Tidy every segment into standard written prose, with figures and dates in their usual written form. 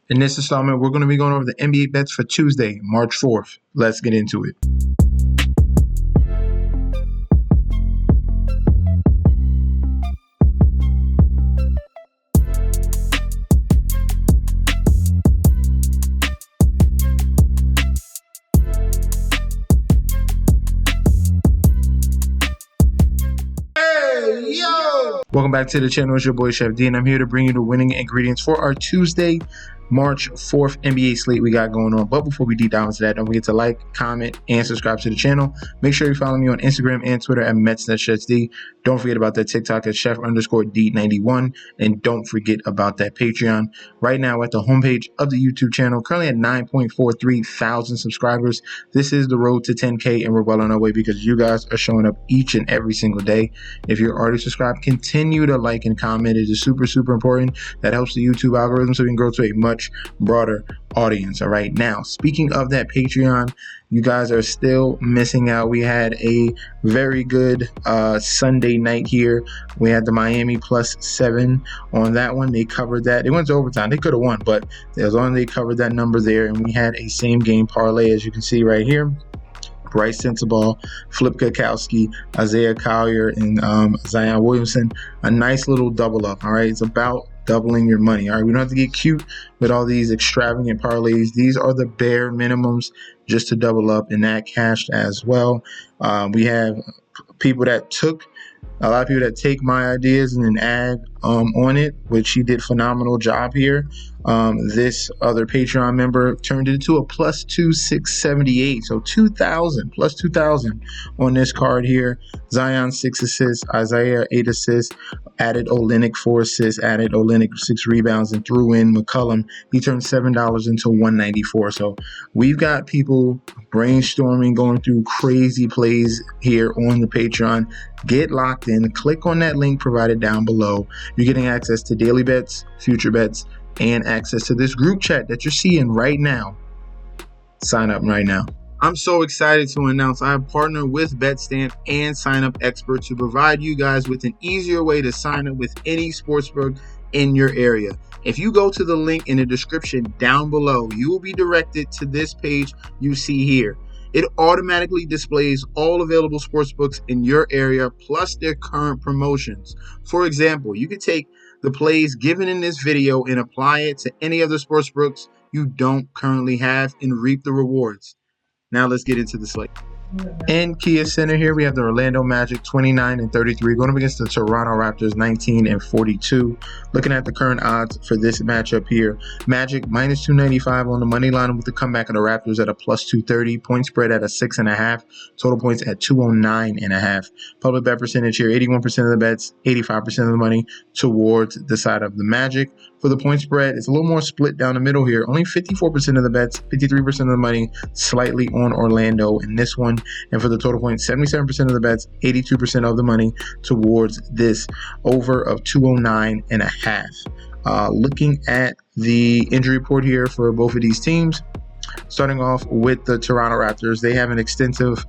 In this installment, we're going to be going over the NBA bets for Tuesday, March 4th. Let's get into it. Welcome back to the channel. It's your boy Chef D, and I'm here to bring you the winning ingredients for our Tuesday, March 4th NBA slate we got going on. But before we deep dive into that, don't forget to like, comment, and subscribe to the channel. Make sure you follow me on Instagram and Twitter at MetsNetChefD. Don't forget about that TikTok at Chef_D91. And don't forget about that Patreon. Right now at the homepage of the YouTube channel, currently at 9.43 thousand subscribers. This is the road to 10K, and we're well on our way because you guys are showing up each and every single day. If you're already subscribed, continue to like and comment. It is super, super important. That helps the YouTube algorithm so we can grow to a much broader audience. All right, now speaking of that Patreon, you guys are still missing out. We had a very good Sunday night here. We had the Miami +7 on that one. They covered that. They went to overtime. They could have won, but as long as they covered that number there, and we had a same game parlay, as you can see right here. Bryce Sensabaugh, Flip Kukowski, Isaiah Collier, and Zion Williamson. A nice little double up. All right, it's about doubling your money. All right, we don't have to get cute with all these extravagant parlays. These are the bare minimums just to double up, and that cashed as well. We have people that took a lot of people that take my ideas and then add on it, which he did a phenomenal job here. This other Patreon member turned it into a +2,678, so 2,000 plus 2,000 on this card here. Zion 6 assists, Isaiah 8 assists, added Olynyk 4 assists, added Olynyk 6 rebounds, and threw in McCollum. He turned $7 into $194. So we've got people brainstorming, going through crazy plays here on the Patreon. Get locked in. Click on that link provided down below. You're getting access to daily bets, future bets, and access to this group chat that you're seeing right now. Sign up right now. I'm so excited to announce I have partnered with BetStamp and Sign Up Expert to provide you guys with an easier way to sign up with any sportsbook in your area. If you go to the link in the description down below, you will be directed to this page you see here. It automatically displays all available sportsbooks in your area plus their current promotions. For example, you could take the plays given in this video and apply it to any other sportsbooks you don't currently have and reap the rewards. Now let's get into the slate. In Kia Center here, we have the Orlando Magic 29-33 going up against the Toronto Raptors 19-42. Looking at the current odds for this matchup here, Magic -295 on the money line with the comeback of the Raptors at a +230. Point spread at a 6.5. Total points at 209.5. Public bet percentage here, 81% of the bets, 85% of the money towards the side of the Magic. For the point spread, it's a little more split down the middle here. Only 54% of the bets, 53% of the money, slightly on Orlando in this one. And for the total points, 77% of the bets, 82% of the money towards this over of 209.5. Looking at the injury report here for both of these teams. Starting off with the Toronto Raptors, they have an extensive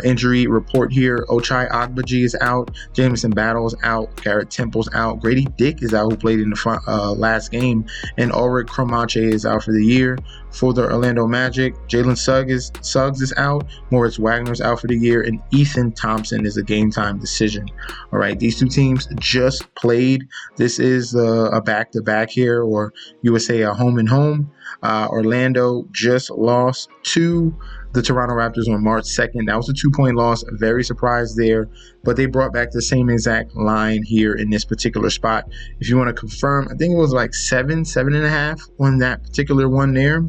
injury report here. Ochai Agbaji is out, Jamison Battles out, Garrett Temple's out, Grady Dick is out, who played in the last game, and Ulrich Cromartie is out for the year. For the Orlando Magic, Jalen Suggs is out, Moritz Wagner's out for the year, and Ethan Thompson is a game-time decision. All right, these two teams just played. This is a back-to-back here, or you would say a home-and-home. Orlando just lost to the Toronto Raptors on March 2nd. That was a 2-point loss. Very surprised there, but they brought back the same exact line here in this particular spot. If you want to confirm, I think it was like 7.5 on that particular one there.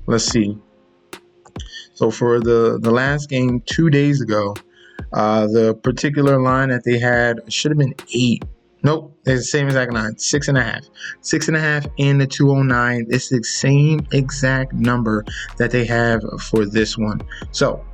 Let's see. So for the last game 2 days ago, the particular line that they had should have been 8. Nope, it's the same exact line, 6.5. 6.5 and the 209. It's the same exact number that they have for this one. So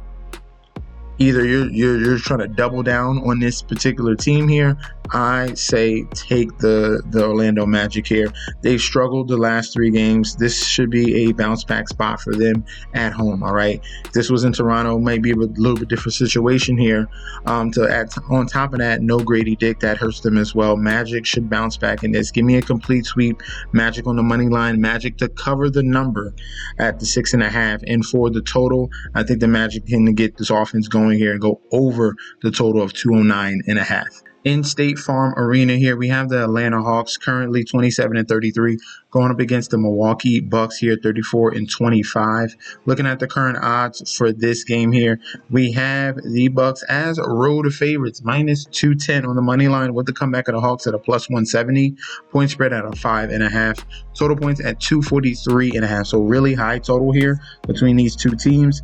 either you're trying to double down on this particular team here. I say take the Orlando Magic here. They've struggled the last 3 games. This should be a bounce back spot for them at home. All right, if this was in Toronto, maybe a little bit different situation here. On top of that, no Grady Dick, that hurts them as well. Magic should bounce back in this. Give me a complete sweep. Magic on the money line. Magic to cover the number at the 6.5, and for the total, I think the Magic can get this offense going here and go over the total of 209.5. In State Farm Arena here, we have the Atlanta Hawks, currently 27-33, going up against the Milwaukee Bucks here, 34-25. Looking at the current odds for this game here, we have the Bucks as road favorites, minus 210 on the money line, with the comeback of the Hawks at a plus 170. Point spread at a 5.5. Total points at 243.5. So really high total here between these two teams.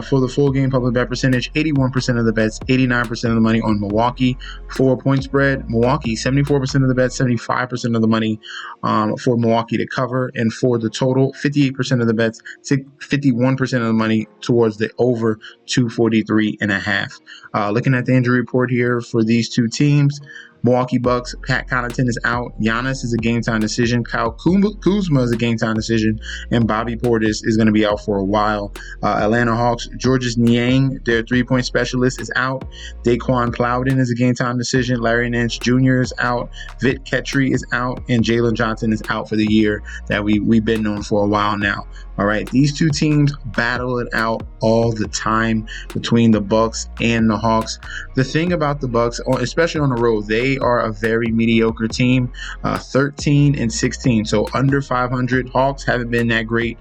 For the full game public bet percentage, 81% of the bets, 89% of the money on Milwaukee. For point spread, Milwaukee, 74% of the bets, 75% of the money for Milwaukee to cover. And for the total, 58% of the bets, 51% of the money towards the over 243.5. Looking at the injury report here for these two teams, Milwaukee Bucks, Pat Connaughton is out. Giannis is a game-time decision. Kyle Kuzma is a game-time decision. And Bobby Portis is going to be out for a while. Atlanta Hawks, Georges Niang, their three-point specialist, is out. Daquan Plowden is a game-time decision. Larry Nance Jr. is out. Vit Ketry is out. And Jalen Johnson is out for the year that we've been known for a while now. All right, these two teams battle it out all the time between the Bucks and the Hawks. The thing about the Bucks, especially on the road, they are a very mediocre team, 13-16, so under 500. Hawks haven't been that great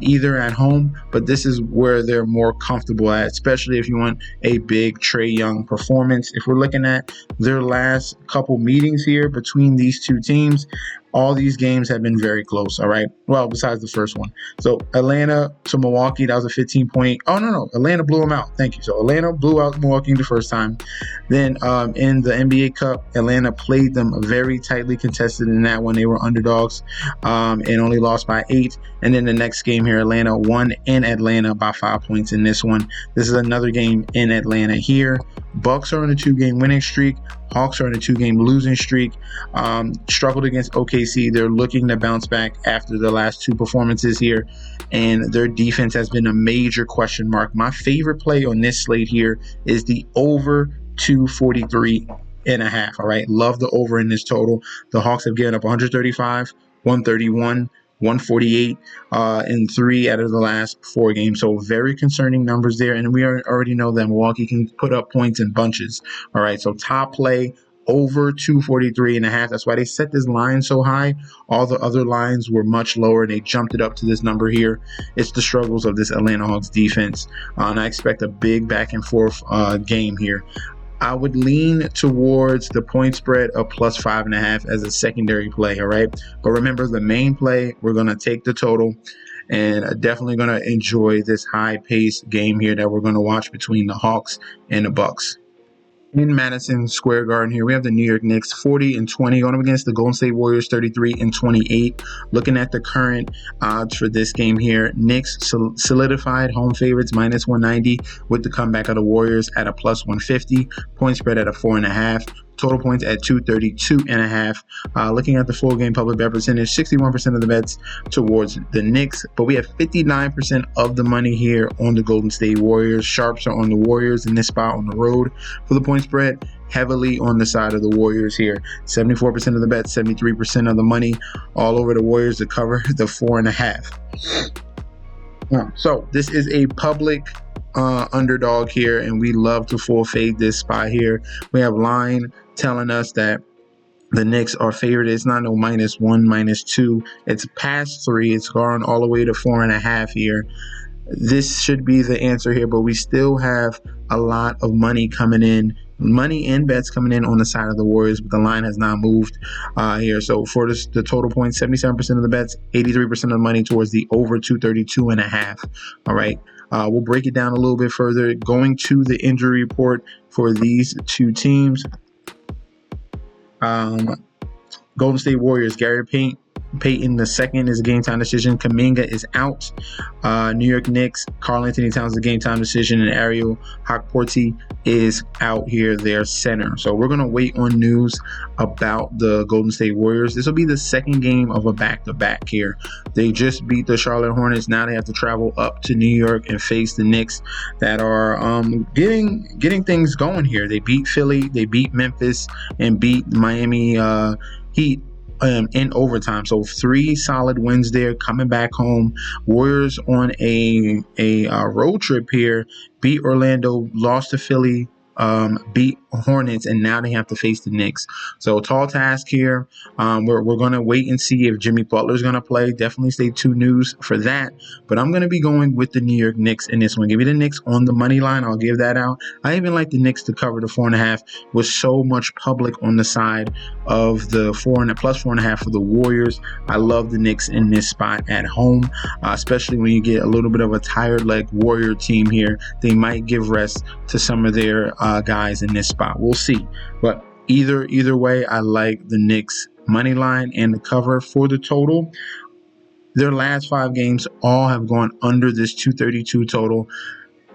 either at home, but this is where they're more comfortable at, especially if you want a big Trae Young performance. If we're looking at their last couple meetings here between these two teams, all these games have been very close, all right? Well, besides the first one. So Atlanta to Milwaukee, that was a 15-point. Oh, no. Atlanta blew them out. Thank you. So Atlanta blew out Milwaukee the first time. Then in the NBA Cup, Atlanta played them very tightly contested in that one. They were underdogs and only lost by 8. And then the next game here, Atlanta won in Atlanta by 5 points in this one. This is another game in Atlanta here. Bucks are on a 2-game winning streak. Hawks are on a 2-game losing streak. Struggled against OKC. They're looking to bounce back after the last 2 performances here, and their defense has been a major question mark. My favorite play on this slate here is the over 243.5. All right, love the over in this total. The Hawks have given up 135, 131, 148 in 3 out of the last 4 games. So very concerning numbers there. And we already know that Milwaukee can put up points in bunches. All right. So top play over 243.5. That's why they set this line so high. All the other lines were much lower, and they jumped it up to this number here. It's the struggles of this Atlanta Hawks defense. And I expect a big back and forth game here. I would lean towards the point spread of plus 5.5 as a secondary play, all right? But remember, the main play, we're going to take the total, and definitely going to enjoy this high-paced game here that we're going to watch between the Hawks and the Bucks. In Madison Square Garden here, we have the New York Knicks 40-20 going up against the Golden State Warriors 33-28. Looking at the current odds for this game here, Knicks solidified home favorites minus 190 with the comeback of the Warriors at a plus 150. Point spread at a 4.5. Total points at 232.5. Looking at the full game public bet percentage, 61% of the bets towards the Knicks, but we have 59% of the money here on the Golden State Warriors. Sharps are on the Warriors in this spot on the road. For the point spread, heavily on the side of the Warriors here. 74% of the bets, 73% of the money all over the Warriors to cover the 4.5. So this is a public underdog here, and we love to full fade this spot here. We have line telling us that the Knicks are favored. It's not no -1, -2. It's past 3. It's gone all the way to 4.5 here. This should be the answer here, but we still have a lot of money coming in. Money and bets coming in on the side of the Warriors, but the line has not moved here. So for the total points, 77% of the bets, 83% of the money towards the over 232.5. All right. We'll break it down a little bit further. Going to the injury report for these two teams. Golden State Warriors, Gary Payton Payton II is a game time decision. Kuminga is out. New York Knicks, Karl Anthony Towns is a game time decision, and Ariel Hawkporty is out here, their center. So we're going to wait on news about the Golden State Warriors. This will be the second game of a back-to-back here. They just beat the Charlotte Hornets. Now they have to travel up to New York and face the Knicks that are getting things going here. They beat Philly, they beat Memphis, and beat Miami Heat in overtime. So 3 solid wins there. Coming back home, Warriors on a road trip here, beat Orlando, lost to Philly, beat Hornets, and now they have to face the Knicks. So tall task here. We're going to wait and see if Jimmy Butler is going to play. Definitely stay tuned news for that. But I'm going to be going with the New York Knicks in this one. Give me the Knicks on the money line. I'll give that out. I even like the Knicks to cover the 4.5 with so much public on the side of the plus 4.5 for the Warriors. I love the Knicks in this spot at home, especially when you get a little bit of a tired leg Warrior team here. They might give rest to some of their guys in this spot. We'll see. But either way, I like the Knicks money line and the cover for the total. Their last 5 games all have gone under this 232 total.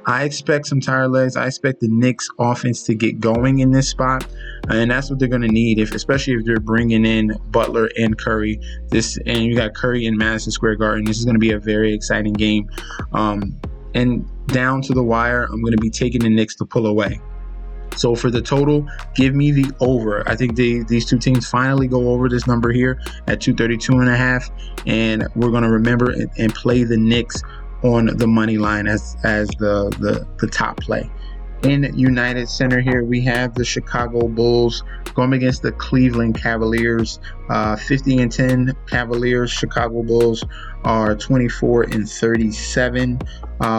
I expect some tired legs. I expect the Knicks offense to get going in this spot, and that's what they're going to need, especially if they're bringing in Butler and Curry. And you got Curry in Madison Square Garden. This is going to be a very exciting game. And down to the wire, I'm going to be taking the Knicks to pull away. So for the total, give me the over. I think these two teams finally go over this number here at 232.5, and we're going to remember and play the Knicks on the money line as the top play. In United Center here, we have the Chicago Bulls going against the Cleveland Cavaliers. 50-10 Cavaliers. Chicago Bulls are 24-37.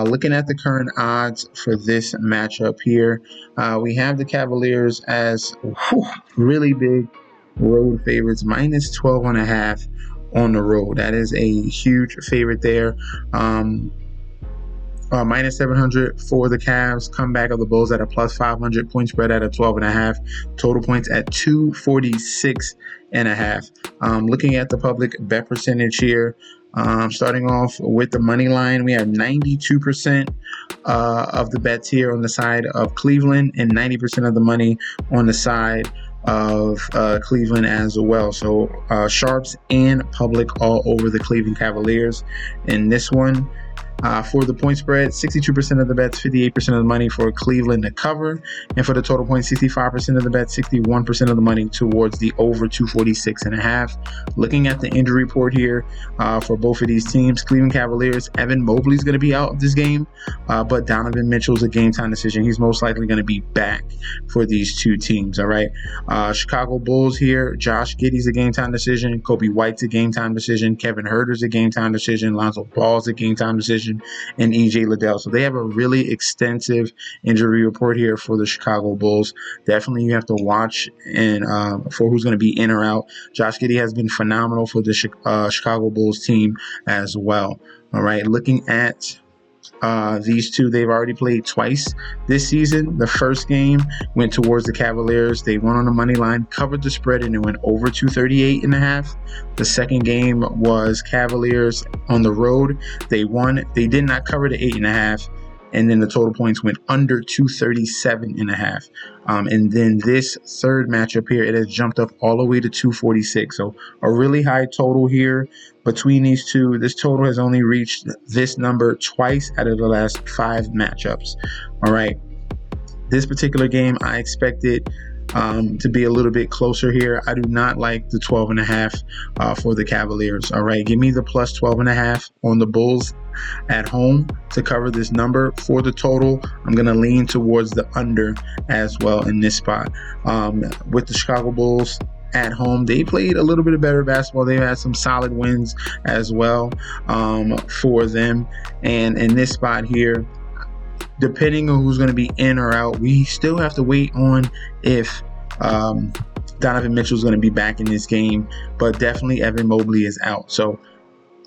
Looking at the current odds for this matchup here, we have the Cavaliers as really big road favorites, minus 12.5 on the road. That is a huge favorite there. Minus 700 for the Cavs. Comeback of the Bulls at a plus 500. Point spread at a 12.5. Total points at 246.5. Looking at the public bet percentage here, starting off with the money line, we have 92% of the bets here on the side of Cleveland and 90% of the money on the side of Cleveland as well. So sharps and public all over the Cleveland Cavaliers in this one. For the point spread, 62% of the bets, 58% of the money for Cleveland to cover. And for the total points, 65% of the bets, 61% of the money towards the over 246.5. Looking at the injury report here for both of these teams, Cleveland Cavaliers, Evan Mobley's going to be out of this game, but Donovan Mitchell's a game time decision. He's most likely going to be back for these two teams, all right? Chicago Bulls here, Josh Giddey's a game time decision. Kobe White's a game time decision. Kevin Huerter's a game time decision. Lonzo Ball's a game time decision. And EJ Liddell. So they have a really extensive injury report here for the Chicago Bulls. Definitely you have to watch and for who's going to be in or out. Josh Giddey has been phenomenal for the Chicago Bulls team as well. All right, looking at these two, they've already played twice this season. The first game went towards the Cavaliers. They won on the money line, covered the spread, and it went over 238.5. The second game was Cavaliers on the road. They won. They did not cover the 8.5. And then the total points went under 237.5. And then this third matchup here, it has jumped up all the way to 246. So a really high total here between these two. This total has only reached this number twice out of the last 5 matchups. All right. This particular game, I expected to be a little bit closer here. I do not like the 12.5 for the Cavaliers. All right. Give me the plus 12.5 on the Bulls at home to cover this number. For the total, I'm going to lean towards the under as well in this spot. With the Chicago Bulls at home, they played a little bit of better basketball. They've had some solid wins as well for them. And in this spot here, depending on who's going to be in or out, we still have to wait on if Donovan Mitchell is going to be back in this game. But definitely Evan Mobley is out. So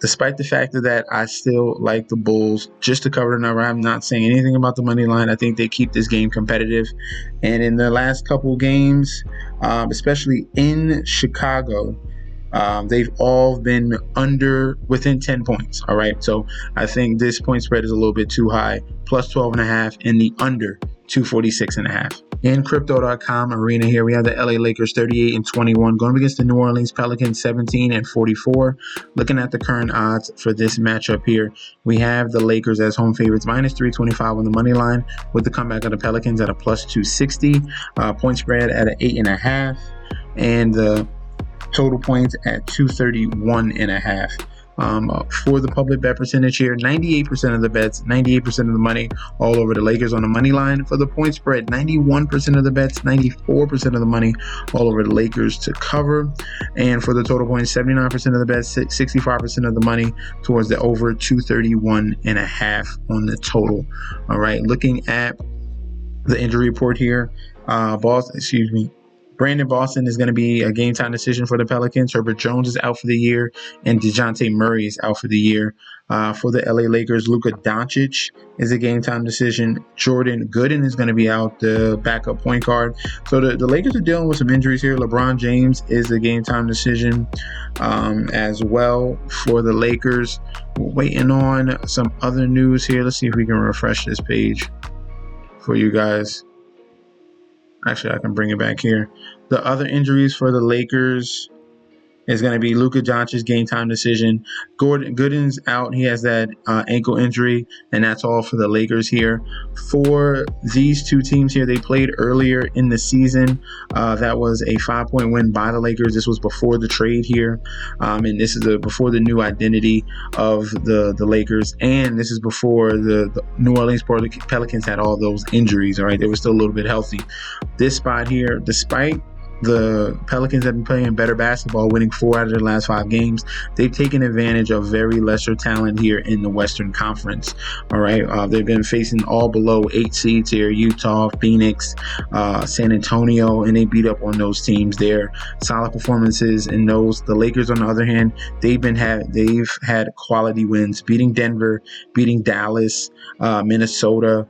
despite the fact that I still like the Bulls just to cover the number, I'm not saying anything about the money line. I think they keep this game competitive. And in the last couple games, especially in Chicago, they've all been within 10 points. All right. So I think this point spread is a little bit too high, plus 12.5 and the under 246.5. In crypto.com arena here, we have the LA Lakers 38-21 going against the New Orleans Pelicans 17-44. Looking at the current odds for this matchup here, we have the Lakers as home favorites minus 325 on the money line, with the comeback of the Pelicans at a plus 260, point spread at an 8.5, and the total points at 231.5. For the public bet percentage here, 98% of the bets, 98% of the money all over the Lakers on the money line. For the point spread, 91% of the bets, 94% of the money all over the Lakers to cover. And for the total points, 79% of the bets, 65% of the money towards the over 231.5 on the total. All right, looking at the injury report here, Brandon Boston is going to be a game time decision for the Pelicans. Herbert Jones is out for the year, and DeJounte Murray is out for the year. For the LA Lakers, Luka Doncic is a game time decision. Jordan Gooden is going to be out, the backup point guard. So the Lakers are dealing with some injuries here. LeBron James is a game time decision as well for the Lakers. We're waiting on some other news here. Let's see if we can refresh this page for you guys. Actually, I can bring it back here. The other injuries for the Lakers is going to be Luka Doncic's game time decision. Gooden's out. He has that ankle injury, and that's all for the Lakers here. For these two teams here, they played earlier in the season. That was a 5-point win by the Lakers. This was before the trade here, and this is before the new identity of the Lakers, and this is before the New Orleans Pelicans had all those injuries. All right, they were still a little bit healthy. This spot here, despite the Pelicans have been playing better basketball, winning 4 out of their last 5 games, they've taken advantage of very lesser talent here in the Western Conference. All right, they've been facing all below 8 seeds here: Utah, Phoenix, San Antonio, and they beat up on those teams there. Solid performances in those. The Lakers, on the other hand, they've had quality wins, beating Denver, beating Dallas, Minnesota,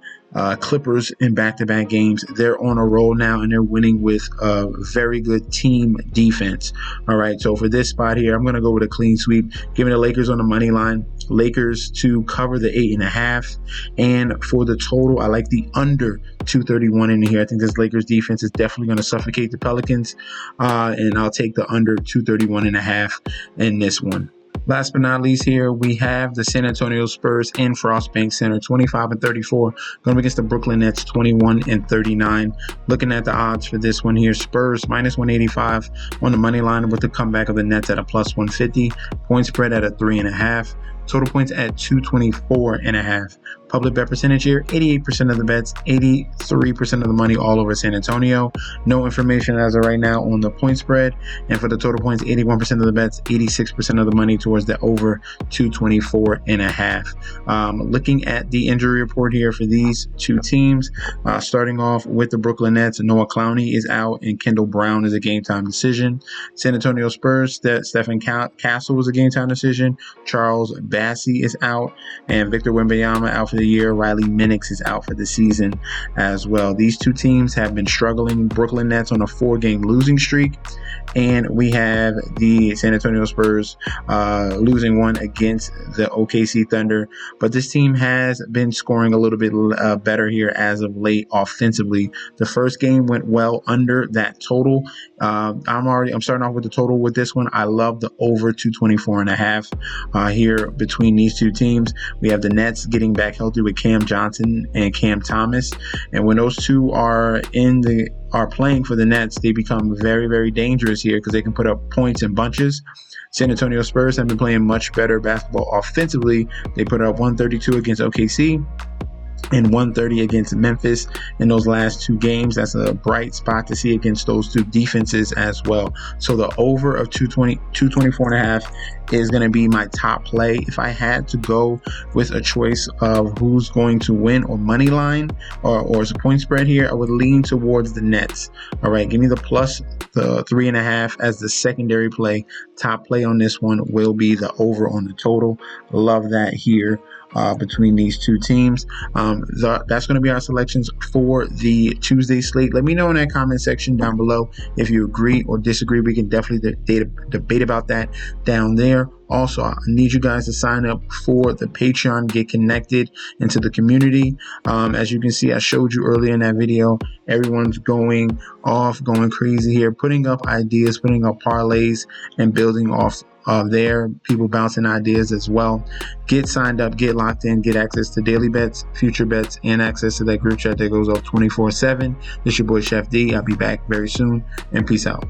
Clippers in back-to-back games. They're on a roll now, and they're winning with a very good team defense. All right, so for this spot here, I'm going to go with a clean sweep, giving the Lakers on the money line. Lakers to cover the 8.5, and for the total, I like the under 231 in here. I think this Lakers defense is definitely going to suffocate the Pelicans, and I'll take the under 231.5 in this one. Last but not least here, we have the San Antonio Spurs in Frost Bank Center, 25-34, going against the Brooklyn Nets, 21-39. Looking at the odds for this one here, Spurs minus 185 on the money line, with the comeback of the Nets at a plus 150. Point spread at a 3.5. Total points at 224.5. Public bet percentage here, 88% of the bets, 83% of the money all over San Antonio. No information as of right now on the point spread. And for the total points, 81% of the bets, 86% of the money towards the over 224.5. Looking at the injury report here for these two teams, starting off with the Brooklyn Nets, Noah Clowney is out and Kendall Brown is a game time decision. San Antonio Spurs, Stephen Castle was a game time decision. Charles Bassey is out, and Victor Wembanyama out for the year. Riley Minix is out for the season as well. These two teams have been struggling. Brooklyn Nets on a 4-game losing streak, and we have the San Antonio Spurs losing one against the OKC Thunder. But this team has been scoring a little bit better here as of late offensively. The first game went well under that total. I'm starting off with the total with this one. I love the over 224.5 here between these two teams. We have the Nets getting back healthy with Cam Johnson and Cam Thomas, and when those two are playing for the Nets, they become very, very dangerous here because they can put up points in bunches. San Antonio Spurs have been playing much better basketball offensively. They put up 132 against OKC and 130 against Memphis in those last 2 games. That's a bright spot to see against those two defenses as well. So the over of 224.5 is going to be my top play. If I had to go with a choice of who's going to win or money line or as a point spread here, I would lean towards the Nets. All right, give me the plus the 3.5 as the secondary play. Top play on this one will be the over on the total. Love that here between these two teams. That's going to be our selections for the Tuesday slate. Let me know in that comment section down below if you agree or disagree. We can definitely debate about that down there. Also, I need you guys to sign up for the Patreon, get connected into the community. As you can see, I showed you earlier in that video, everyone's going off, going crazy here, putting up ideas, putting up parlays, and building off there. People bouncing ideas as well. Get signed up, get locked in, get access to daily bets, future bets, and access to that group chat that goes up 24/7. This is your boy Chef D. I'll be back very soon, and peace out.